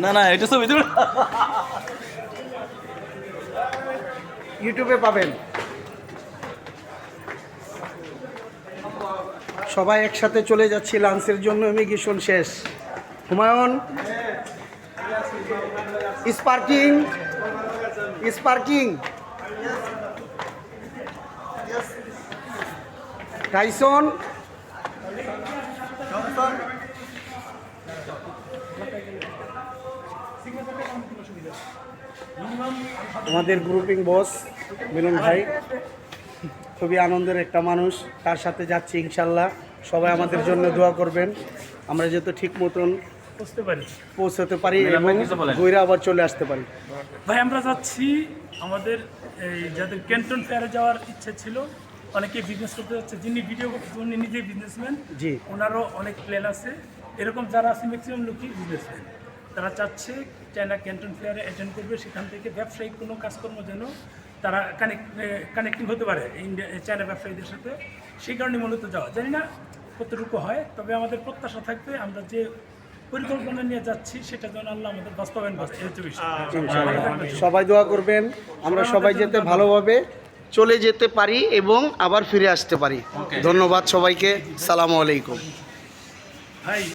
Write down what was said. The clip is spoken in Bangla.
না না এটা ছবি তুল ইউটিউবে পাবেন। সবাই একসাথে চলে যাচ্ছি লাঞ্চের জন্য। ইমিগ্রেশন শেষ। হুমায়ুন স্পার্কিং স্পার্কিং টাইসন আমাদের গ্রুপিং বস মিলন ভাই খুবই আনন্দের একটা মানুষ, তার সাথে যাচ্ছি ইনশাল্লাহ। সবাই আমাদের জন্য দোয়া করবেন, আমরা যেহেতু ঠিক মতন পৌঁছতে পারি এবং ঘুরে আবার চলে আসতে পারি। ভাই আমরা যাচ্ছি আমাদের এই যাদের ক্যান্টন ফেয়ারে যাওয়ার ইচ্ছে ছিল, অনেকে বিজনেস করতে যাচ্ছে, যিনি ভিডিও করতে উনি নিজেই বিজনেসম্যান, জি ওনারও অনেক প্ল্যান আছে। এরকম যারা আছে ম্যাক্সিমাম লোকই বিজনেসম্যান, তারা চাচ্ছে চায়না ক্যান্টন ফেয়ারে অ্যাটেন্ড করবে, সেখান থেকে ব্যবসায়িক কোনো কাজকর্ম যেন তারা কানেক্টিং হতে পারে ইন্ডিয়া চায়না ব্যবসায়ীদের সাথে। সেই কারণে মূলত যাওয়া, জানি না কতটুকু হয়, তবে আমাদের প্রত্যাশা থাকবে আমরা যে পরিকল্পনা নিয়ে যাচ্ছি সেটা যেন আল্লাহ আমাদের বাস্তবায়ন করছে। সবাই দোয়া করবেন, আমরা সবাই যেতে ভালোভাবে চলে যেতে পারি এবং আবার ফিরে আসতে পারি। ধন্যবাদ সবাইকে, সালামু আলাইকুম। ভাই